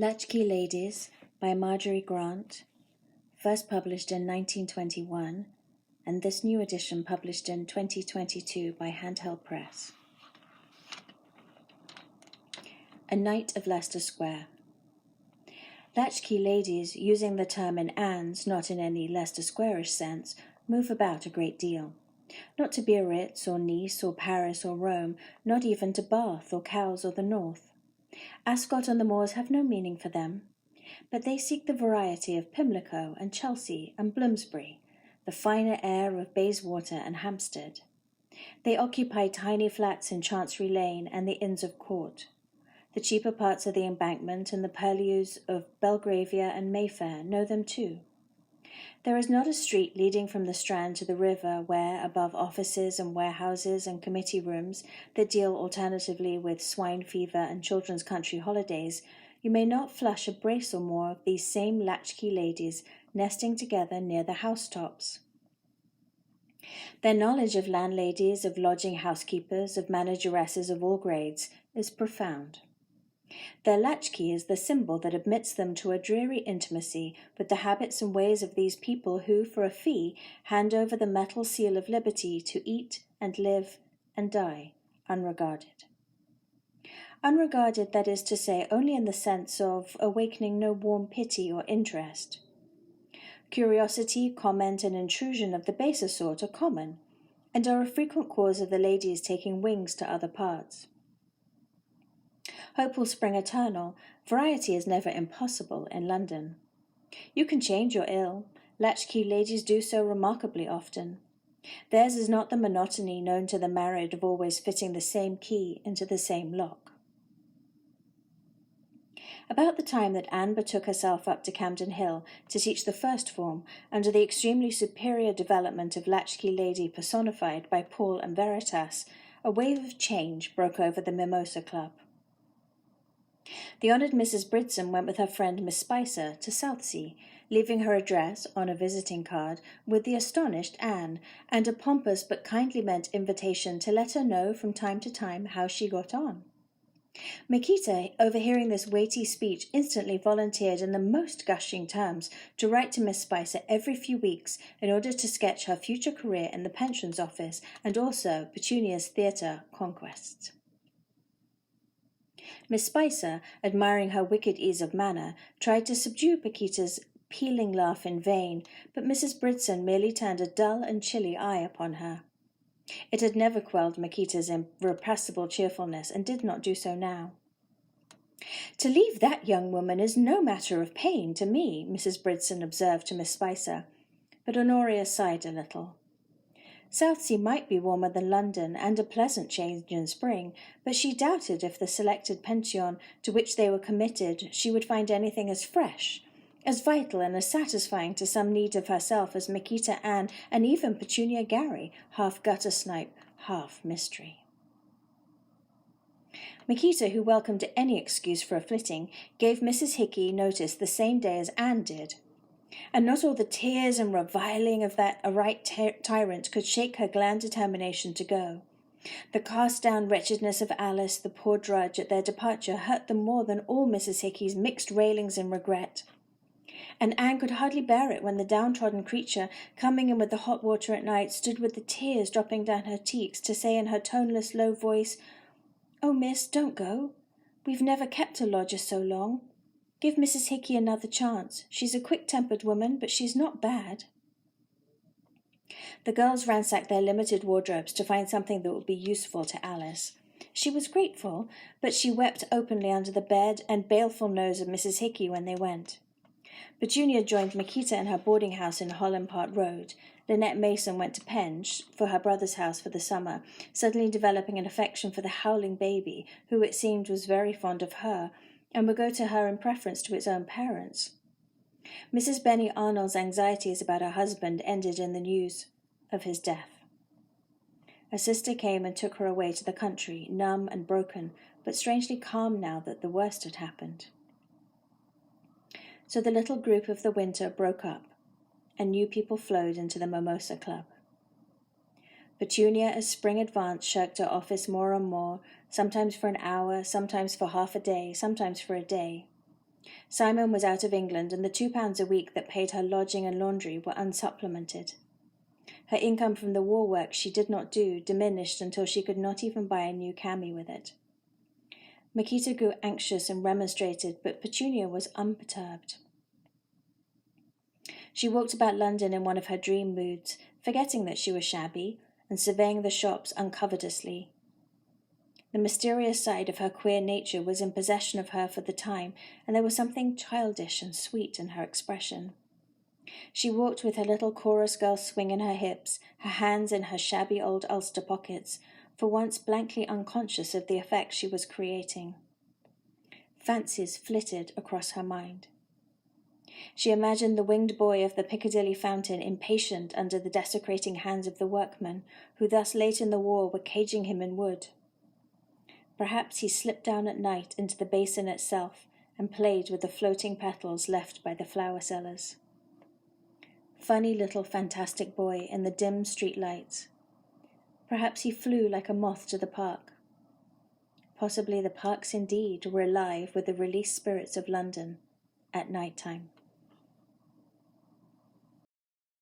Latchkey Ladies by Marjorie Grant, first published in 1921, and this new edition published in 2022 by Handheld Press. A Knight of Leicester Square. Latchkey ladies, using the term in Anne's, not in any Leicester Square-ish sense, move about a great deal. Not to Biarritz or Nice or Paris or Rome, not even to Bath or Cowes or the North. Ascot and the moors have no meaning for them, but they seek the variety of Pimlico and Chelsea and Bloomsbury, the finer air of Bayswater and Hampstead. They occupy tiny flats in Chancery Lane and the Inns of Court. The cheaper parts of the Embankment and the purlieus of Belgravia and Mayfair know them too. There is not a street leading from the Strand to the river where, above offices and warehouses and committee rooms that deal alternatively with swine fever and children's country holidays, you may not flush a brace or more of these same latchkey ladies nesting together near the housetops. Their knowledge of landladies, of lodging housekeepers, of manageresses of all grades is profound. Their latchkey is the symbol that admits them to a dreary intimacy with the habits and ways of these people who, for a fee, hand over the metal seal of liberty to eat and live and die unregarded. Unregarded, that is to say, only in the sense of awakening no warm pity or interest. Curiosity, comment, and intrusion of the baser sort are common, and are a frequent cause of the ladies taking wings to other parts. Hope will spring eternal. Variety is never impossible in London. You can change your ill. Latchkey ladies do so remarkably often. Theirs is not the monotony known to the married of always fitting the same key into the same lock. About the time that Anne betook herself up to Camden Hill to teach the first form, under the extremely superior development of latchkey lady personified by Paul and Veritas, a wave of change broke over the Mimosa Club. The honoured Mrs. Bridson went with her friend Miss Spicer to Southsea, leaving her address on a visiting card with the astonished Anne, and a pompous but kindly meant invitation to let her know from time to time how she got on. Makita, overhearing this weighty speech, instantly volunteered in the most gushing terms to write to Miss Spicer every few weeks in order to sketch her future career in the Pensions Office and also Petunia's theatre conquests. Miss Spicer, admiring her wicked ease of manner, tried to subdue Paquita's pealing laugh in vain, but Mrs. Bridson merely turned a dull and chilly eye upon her. It had never quelled Makita's irrepressible cheerfulness, and did not do so now. "To leave that young woman is no matter of pain to me," Mrs. Bridson observed to Miss Spicer, but Honoria sighed a little. Southsea might be warmer than London, and a pleasant change in spring, but she doubted if the selected pension to which they were committed she would find anything as fresh, as vital and as satisfying to some need of herself as Makita, Anne, and even Petunia Gary, half gutter-snipe, half mystery. Makita, who welcomed any excuse for a flitting, gave Mrs. Hickey notice the same day as Anne did. And not all the tears and reviling of that right tyrant could shake her grand determination to go. The cast-down wretchedness of Alice, the poor drudge, at their departure hurt them more than all Mrs. Hickey's mixed railings and regret. And Anne could hardly bear it when the downtrodden creature, coming in with the hot water at night, stood with the tears dropping down her cheeks to say in her toneless, low voice, "Oh, miss, don't go. We've never kept a lodger so long. Give Mrs. Hickey another chance. She's a quick-tempered woman, but she's not bad." The girls ransacked their limited wardrobes to find something that would be useful to Alice. She was grateful, but she wept openly under the bed and baleful nose of Mrs. Hickey when they went. Petunia joined Makita in her boarding house in Holland Park Road. Lynette Mason went to Penge for her brother's house for the summer, suddenly developing an affection for the howling baby, who it seemed was very fond of her, and would go to her in preference to its own parents. Mrs. Benny Arnold's anxieties about her husband ended in the news of his death. Her sister came and took her away to the country, numb and broken, but strangely calm now that the worst had happened. So the little group of the winter broke up, and new people flowed into the Mimosa Club. Petunia, as spring advanced, shirked her office more and more, sometimes for an hour, sometimes for half a day, sometimes for a day. Simon was out of England, and the £2 a week that paid her lodging and laundry were unsupplemented. Her income from the war work she did not do diminished until she could not even buy a new cami with it. Makita grew anxious and remonstrated, but Petunia was unperturbed. She walked about London in one of her dream moods, forgetting that she was shabby, and surveying the shops uncovetously. The mysterious side of her queer nature was in possession of her for the time, and there was something childish and sweet in her expression. She walked with her little chorus girl swing in her hips, her hands in her shabby old ulster pockets, for once blankly unconscious of the effect she was creating. Fancies flitted across her mind. She imagined the winged boy of the Piccadilly fountain impatient under the desecrating hands of the workmen, who thus late in the war were caging him in wood. Perhaps he slipped down at night into the basin itself and played with the floating petals left by the flower sellers. Funny little fantastic boy in the dim street lights. Perhaps he flew like a moth to the park. Possibly the parks indeed were alive with the released spirits of London at night time.